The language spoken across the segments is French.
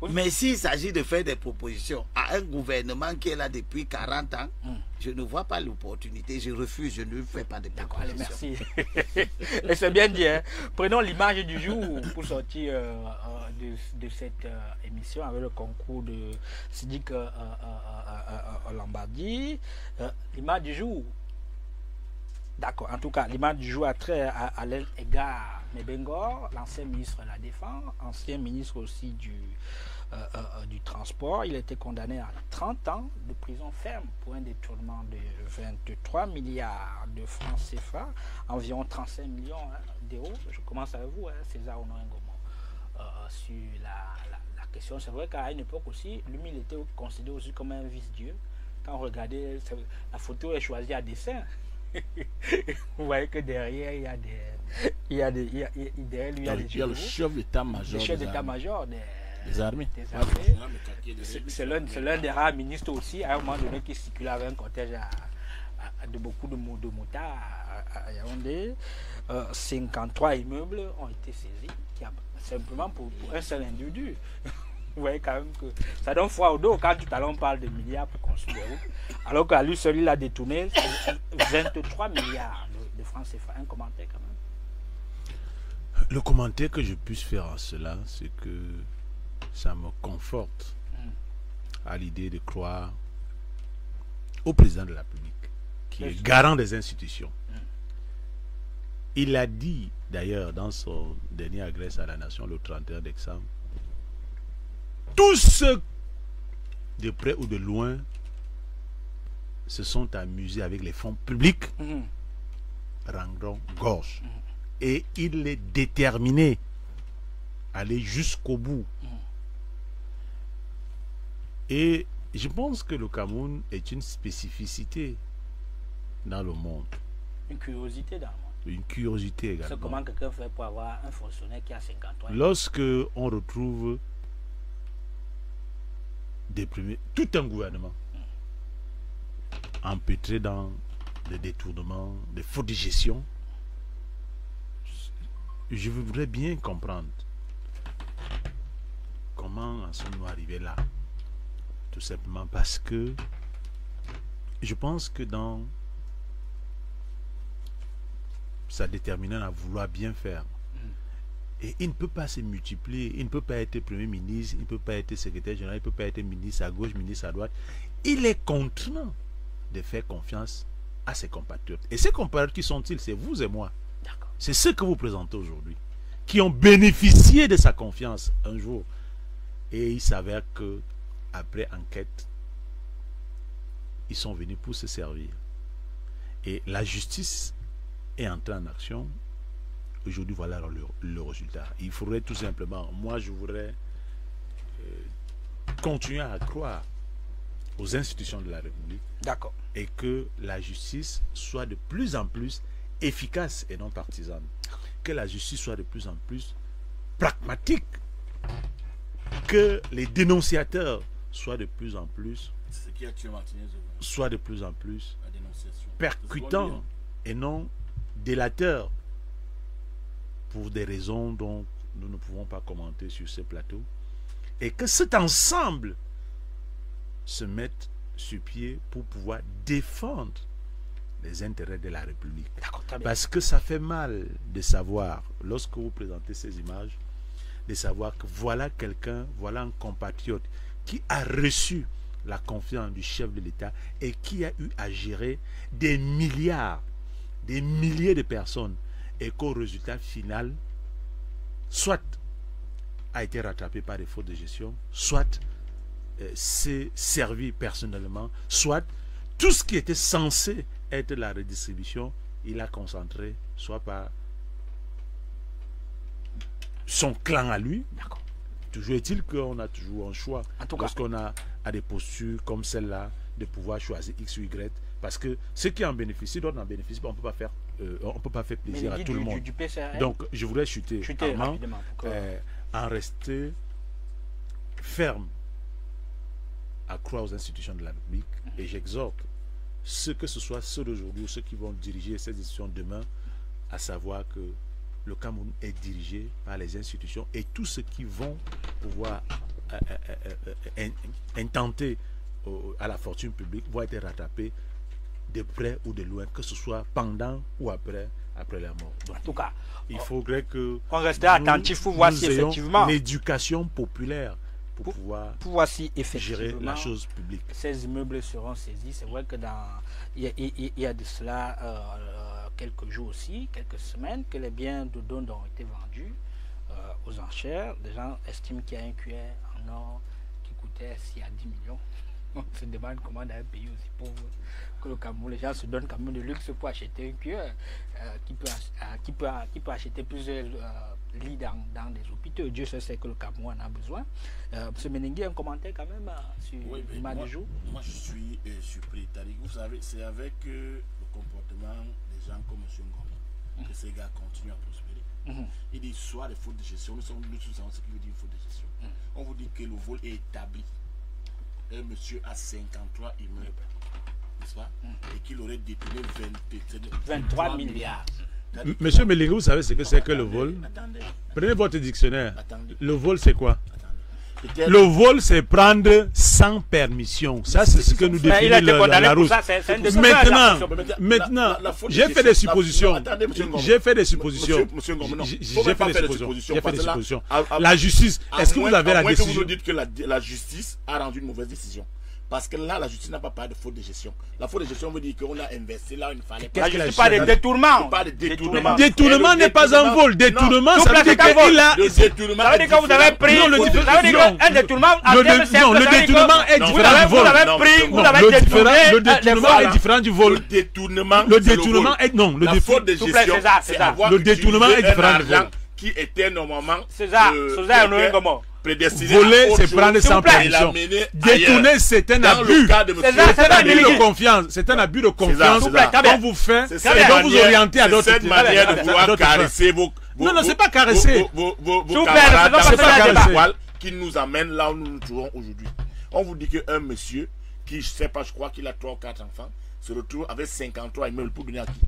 Mais s'il s'agit de faire des propositions à un gouvernement qui est là depuis 40 ans, je ne vois pas l'opportunité. Je refuse, je ne fais pas de propositions. D'accord, allez, merci. Et c'est bien dit. Hein. Prenons l'image du jour pour sortir de cette émission avec le concours de Sidik Lambardi. L'image du jour. D'accord, en tout cas, l'image du jour a trait à l'égard Nebengor, l'ancien ministre de la Défense, ancien ministre aussi du transport. Il a été condamné à 30 ans de prison ferme pour un détournement de 23 milliards de francs CFA, environ 35 millions d'euros. Je commence avec vous, César Honoré Ngoma, sur la question. C'est vrai qu'à une époque aussi, lui, il était considéré aussi comme un vice-dieu. Quand on regardait, la photo est choisie à dessein. Vous voyez que derrière, il y a le chef d'état-major des armées. C'est l'un des rares ministres aussi, à un moment donné, qui circulait avec un cortège de beaucoup de motards à Yaoundé. 53 immeubles ont été saisis, simplement pour un seul individu. Vous voyez quand même que ça donne froid au dos quand tout à l'heure on parle de milliards pour construire des routes, alors qu'à lui seul il a détourné 23 milliards de francs CFA. Un commentaire quand même. Le commentaire que je puisse faire à cela, c'est que ça me conforte à l'idée de croire au président de la République, qui est garant des institutions. Il a dit d'ailleurs dans son dernier adresse à la nation le 31 décembre, tous ceux de près ou de loin se sont amusés avec les fonds publics rendront gorge. Et il est déterminé à aller jusqu'au bout. Et je pense que le Cameroun est une spécificité dans le monde. Une curiosité dans le monde. Une curiosité également. C'est comment quelqu'un fait pour avoir un fonctionnaire qui a 50 ans. Lorsque on retrouve tout un gouvernement empêtré dans des détournements, des fautes de gestion, je voudrais bien comprendre comment en sommes-nous arrivés là. Tout simplement parce que je pense que dans sa détermination à vouloir bien faire, et il ne peut pas se multiplier, il ne peut pas être Premier ministre, il ne peut pas être secrétaire général, il ne peut pas être ministre à gauche, ministre à droite. Il est contraint de faire confiance à ses compatriotes. Et ces compatriotes, qui sont-ils? C'est vous et moi. C'est ceux que vous présentez aujourd'hui, qui ont bénéficié de sa confiance un jour. Et il s'avère que, après enquête, ils sont venus pour se servir. Et la justice est entrée en action. Aujourd'hui, voilà le résultat. Il faudrait tout simplement, moi je voudrais continuer à croire aux institutions de la République. D'accord. Et que la justice soit de plus en plus efficace et non partisane. Que la justice soit de plus en plus pragmatique. Que les dénonciateurs soient de plus en plus percutants et non délateurs pour des raisons dont nous ne pouvons pas commenter sur ce plateau, et que cet ensemble se mette sur pied pour pouvoir défendre les intérêts de la République. Parce que ça fait mal de savoir, lorsque vous présentez ces images, de savoir que voilà quelqu'un, voilà un compatriote qui a reçu la confiance du chef de l'État et qui a eu à gérer des milliards, des milliers de personnes, et qu'au résultat final, soit a été rattrapé par des fautes de gestion, soit s'est servi personnellement, soit tout ce qui était censé être la redistribution, il a concentré, soit par son clan à lui. Toujours est-il qu'on a toujours un choix lorsqu'on a à des postures comme celle-là de pouvoir choisir X ou Y, parce que ceux qui en bénéficient, d'autres n'en bénéficient pas. On ne peut pas faire plaisir à tout le monde. Donc je voudrais chuter rapidement, en rester ferme à croire aux institutions de la République, et j'exhorte ceux que ce soit ceux d'aujourd'hui ou ceux qui vont diriger ces institutions demain, à savoir que le Cameroun est dirigé par les institutions, et tous ceux qui vont pouvoir intentés à la fortune publique vont être rattrapés de près ou de loin, que ce soit pendant ou après la mort. Donc, en tout cas, il faudrait que on reste attentif pour voir si effectivement l'éducation populaire pour pouvoir si effectivement gérer la chose publique. Ces immeubles seront saisis. C'est vrai que il y a de cela quelques jours aussi, quelques semaines, que les biens de Dond ont été vendus aux enchères. Les gens estiment qu'il y a un cuir en or qui coûtait 6 à 10 millions. On se demande comment dans un pays aussi pauvre que le Cameroun, les gens se donnent quand même de luxe pour acheter un cuir qui peut acheter plusieurs lits dans des hôpitaux. Dieu sait que le Cameroun en a besoin. M. Meningui, un commentaire quand même sur l'image du jour. Moi, je suis surpris. Vous savez, c'est avec le comportement des gens comme M. Ngom que ces gars continuent à prospérer. Il dit soit des fautes de gestion. Nous sommes tous ce qui veut dire faute de gestion. On vous dit que le vol est établi. Un monsieur a 53 immeubles, n'est-ce pas? Et qu'il aurait détourné 23 milliards. Monsieur Meningui, vous savez ce que c'est que le vol? Attendez. Prenez votre dictionnaire. Attendez. Le vol, c'est quoi? Le vol, c'est prendre sans permission. Ça, c'est ce que nous définit la Rousse. Maintenant, j'ai fait des suppositions. J'ai fait des suppositions. J'ai fait des suppositions. La justice, est-ce que vous avez la décision? Vous nous dites que la justice a rendu une mauvaise décision. Parce que là, la justice n'a pas parlé de faute de gestion. La faute de gestion veut dire qu'on a investi là où il ne fallait pas. Je ne pas de détournement. Détournement n'est pas un vol. Détournement, ça veut dire qu'il a. Le détournement. Ça veut dire que vous avez pris. Non, un détournement. Le détournement est différent du vol. Vous avez pris. Vous avez détourné. Le détournement est différent du vol. Le détournement. Le détournement est. Non, la faute de gestion. Le détournement est différent du vol. Qui était normalement. César, comment? Voler, c'est prendre sans permission. Détourner, c'est un abus. C'est un abus de confiance. C'est un abus de confiance qu'on vous fait et dont vous orientez à d'autres. Cette manière de vouloir caresser vos. Non, c'est pas caresser. Vos camarades qui nous amènent là où nous nous trouvons aujourd'hui. On vous dit qu'un monsieur qui, je sais pas, je crois qu'il a 3 ou 4 enfants, se retrouve avec 53 immeubles pour donner à qui?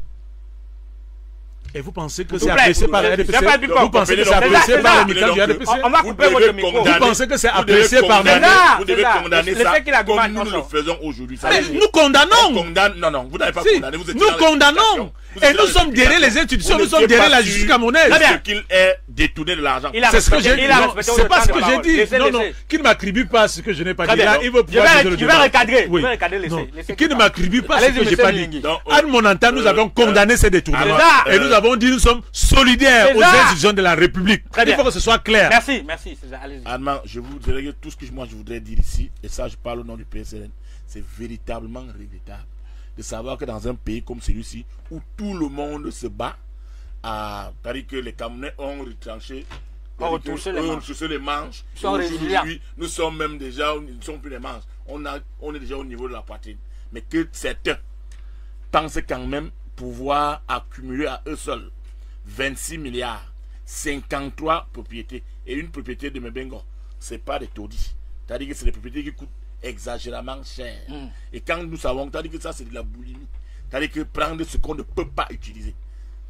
Et vous pensez que c'est apprécié par la RDPC? Vous pensez que c'est apprécié par les militants du RDPC? On va couper votre micro. Vous pensez que c'est apprécié par les Vous devez condamner ça comme nous le faisons aujourd'hui. Nous condamnons. Non, vous n'avez pas condamné. Nous condamnons. Et nous sommes derrière les institutions, nous sommes derrière la justice camerounaise. Est-ce qu'il est détourné de l'argent? C'est ce que j'ai dit. C'est pas ce que j'ai dit. Non, qu'il ne m'attribue pas ce que je n'ai pas dit. Là, il veut pouvoir dire le débat. Je vais recadrer. Qu'il ne m'attribue pas ce que je n'ai pas dit. À mon entente, nous avons condamné ces détournements. Et nous avons dit nous sommes solidaires aux institutions de la République. Il faut que ce soit clair. Merci, allez-y. Allemand, je vous dirais que tout ce que moi je voudrais dire ici, et ça je parle au nom du PSLN, c'est véritablement regrettable de savoir que dans un pays comme celui-ci, où tout le monde se bat, c'est-à-dire que les Camerounais ont retranché, ont retroussé les manches. Aujourd'hui, nous sommes même déjà, nous ne sommes plus les manches. On est déjà au niveau de la poitrine. Mais que certains pensent quand même pouvoir accumuler à eux seuls 26 milliards, 53 propriétés. Et une propriété de Mbengo, ce n'est pas des taudis. C'est-à-dire que c'est des propriétés qui coûtent exagérément cher. Et quand nous savons, c'est-à-dire que ça c'est de la boulimie. C'est-à-dire que prendre ce qu'on ne peut pas utiliser.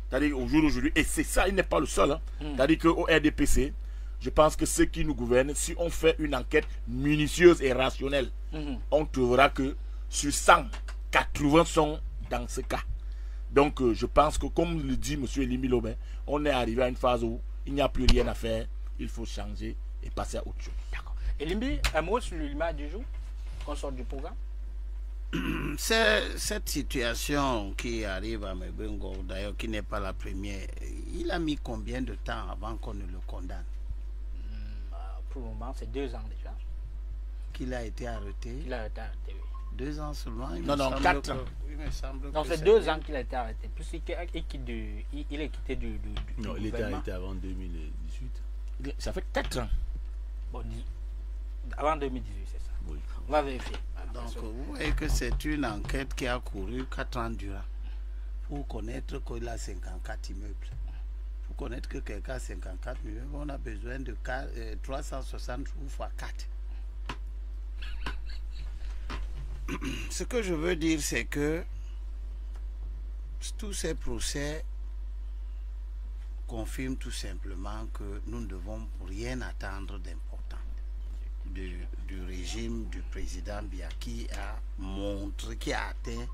C'est-à-dire au jour d'aujourd'hui, et c'est ça, il n'est pas le seul. C'est-à-dire qu'au RDPC, je pense que ceux qui nous gouvernent, si on fait une enquête minutieuse et rationnelle, on trouvera que sur 100, 80 sont dans ce cas. Donc je pense que comme le dit M. Elimi Lobin, on est arrivé à une phase où il n'y a plus rien à faire, il faut changer et passer à autre chose. D'accord. Elimi, un mot sur l'image du jour, qu'on sort du programme. Cette situation qui arrive à Mbengo, d'ailleurs qui n'est pas la première, il a mis combien de temps avant qu'on ne le condamne? Pour le moment, c'est 2 ans déjà. Qu'il a été arrêté? Il a été arrêté, oui. 2 ans seulement? Non, 4 ans. Non, c'est 2 ans qu'il a été arrêté. Puis il est quitté du non, il était arrêté avant 2018. Ça fait 4 ans. Bon, avant 2018, c'est ça. Oui. On va vérifier. Donc, vous voyez que c'est une enquête qui a couru 4 ans durant pour connaître qu'il a 54 immeubles. Pour connaître que quelqu'un a 54 immeubles, on a besoin de 360 fois 4. Ce que je veux dire, c'est que tous ces procès confirment tout simplement que nous ne devons rien attendre d'important. du régime du président Biya qui a montré, qui a atteint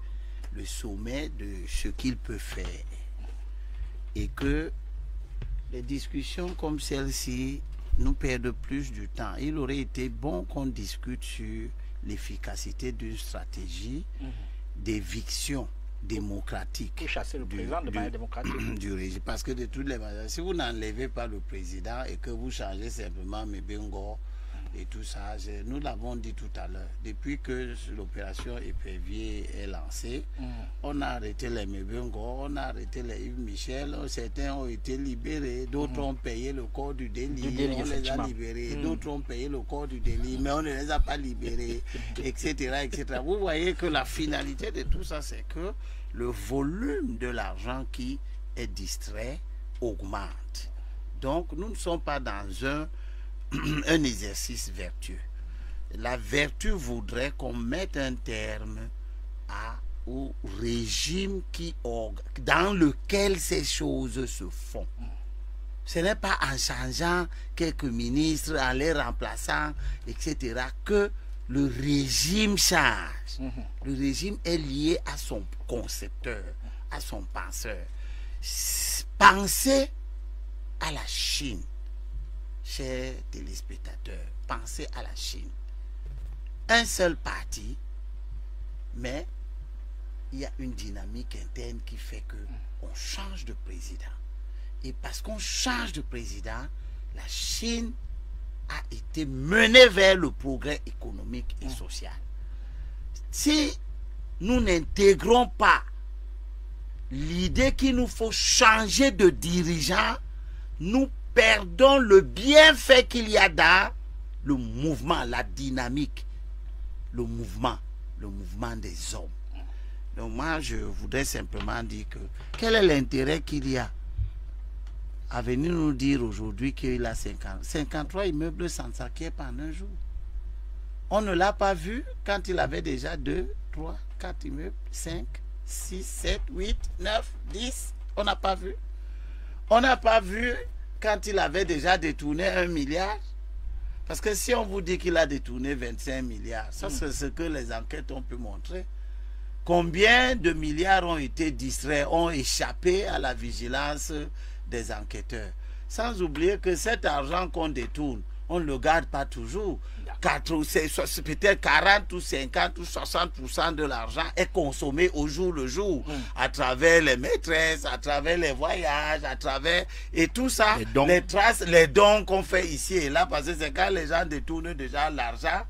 le sommet de ce qu'il peut faire. Et que les discussions comme celle-ci nous perdent plus du temps. Il aurait été bon qu'on discute sur l'efficacité d'une stratégie d'éviction démocratique. Pour chasser le président de manière démocratique. Du régime. Parce que de toutes les manières, si vous n'enlevez pas le président et que vous changez simplement Mebengo et tout ça, nous l'avons dit tout à l'heure, depuis que l'opération Épervier est lancée, on a arrêté les Mebengo, on a arrêté les Yves Michel, certains ont été libérés, d'autres ont payé le corps du délit, on les a libérés, d'autres ont payé le corps du délit, mais on ne les a pas libérés, etc., etc. Vous voyez que la finalité de tout ça, c'est que le volume de l'argent qui est distrait augmente. Donc, nous ne sommes pas dans un exercice vertueux. La vertu voudrait qu'on mette un terme au régime dans lequel ces choses se font. Ce n'est pas en changeant quelques ministres, en les remplaçant, etc., que le régime change. Le régime est lié à son concepteur, à son penseur. Pensez à la Chine. Chers téléspectateurs, pensez à la Chine. Un seul parti, mais il y a une dynamique interne qui fait que on change de président. Et parce qu'on change de président, la Chine a été menée vers le progrès économique et social. Si nous n'intégrons pas l'idée qu'il nous faut changer de dirigeant, nous perdons le bienfait qu'il y a dans le mouvement, la dynamique, le mouvement des hommes. Donc moi, je voudrais simplement dire que quel est l'intérêt qu'il y a à venir nous dire aujourd'hui qu'il a 53 immeubles sans s'acquérir en un jour. On ne l'a pas vu quand il avait déjà 2, 3, 4 immeubles, 5, 6, 7, 8, 9, 10. On n'a pas vu. On n'a pas vu quand il avait déjà détourné 1 milliard. Parce que si on vous dit qu'il a détourné 25 milliards, ça c'est ce que les enquêtes ont pu montrer. Combien de milliards ont été distraits, ont échappé à la vigilance des enquêteurs. Sans oublier que cet argent qu'on détourne, on ne le garde pas toujours. Peut-être 40 ou 50 ou 60% de l'argent est consommé au jour le jour, à travers les maîtresses, à travers les voyages, à travers... Et tout ça, les traces, les dons qu'on fait ici et là, parce que c'est quand les gens détournent déjà l'argent,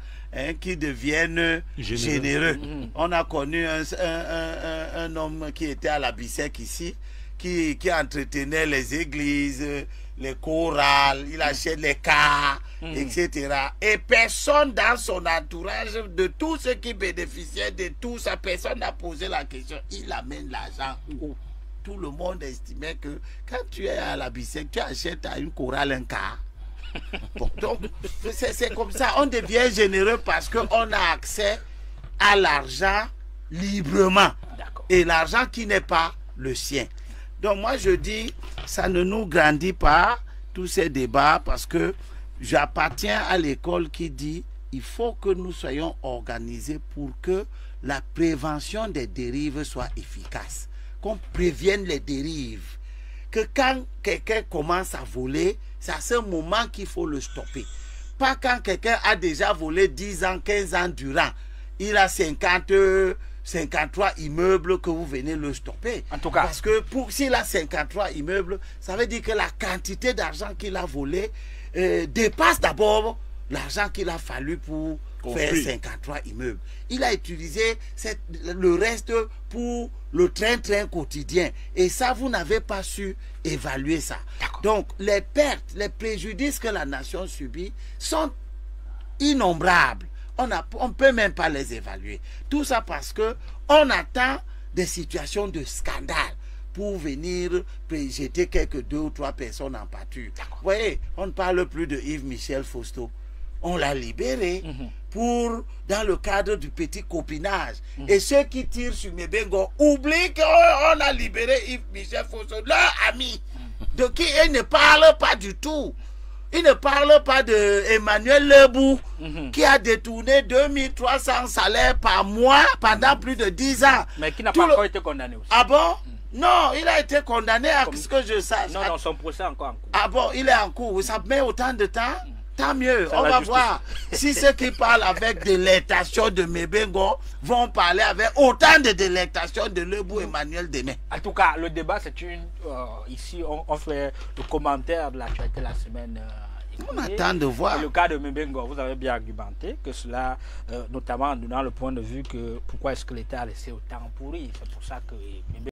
qui deviennent généreux. On a connu un homme qui était à la Bissec ici, qui entretenait les églises, les chorales, il achète les cars, etc. Et personne dans son entourage, de tous ceux qui bénéficiaient de tout ça, personne n'a posé la question. Il amène l'argent où? Tout le monde estimait que quand tu es à la Bissec, tu achètes à une chorale un car. Bon, donc, c'est comme ça. On devient généreux parce qu'on a accès à l'argent librement. Et l'argent qui n'est pas le sien. Donc moi je dis, ça ne nous grandit pas, tous ces débats, parce que j'appartiens à l'école qui dit, il faut que nous soyons organisés pour que la prévention des dérives soit efficace. Qu'on prévienne les dérives. Que quand quelqu'un commence à voler, c'est à ce moment qu'il faut le stopper. Pas quand quelqu'un a déjà volé 10 ans, 15 ans durant. Il a 53 immeubles que vous venez le stopper. En tout cas. Parce que s'il a 53 immeubles, ça veut dire que la quantité d'argent qu'il a volé dépasse d'abord l'argent qu'il a fallu pour faire 53 immeubles. Il a utilisé le reste pour le train-train quotidien. Et ça, vous n'avez pas su évaluer ça. Donc, les pertes, les préjudices que la nation subit sont innombrables. On ne peut même pas les évaluer. Tout ça parce que on attend des situations de scandale pour venir jeter quelques 2 ou 3 personnes en pâture. Vous voyez, on ne parle plus de Yves Michel Fausto. On l'a libéré dans le cadre du petit copinage. Et ceux qui tirent sur Mebengo oublient qu'on a libéré Yves Michel Fausto, leur ami, de qui ils ne parlent pas du tout. Il ne parle pas de Emmanuel Lebou qui a détourné 2300 salaires par mois pendant plus de 10 ans. Mais qui n'a pas encore été condamné aussi. Ah bon? Non, il a été condamné à ce que je sache. Non, non, son procès est encore en cours. Ah bon, il est en cours. Ça met autant de temps? Tant mieux. Ça On va justice. voir si ceux qui parlent avec délectation de Mebengo vont parler avec autant de délectation de Lebou Emmanuel demain. En tout cas, le débat, c'est une... ici, on fait le commentaire de l'actualité la semaine. On attend de voir. Et le cas de Mebengo, vous avez bien argumenté que cela, notamment en donnant le point de vue que pourquoi est-ce que l'État a laissé autant pourrir. C'est pour ça que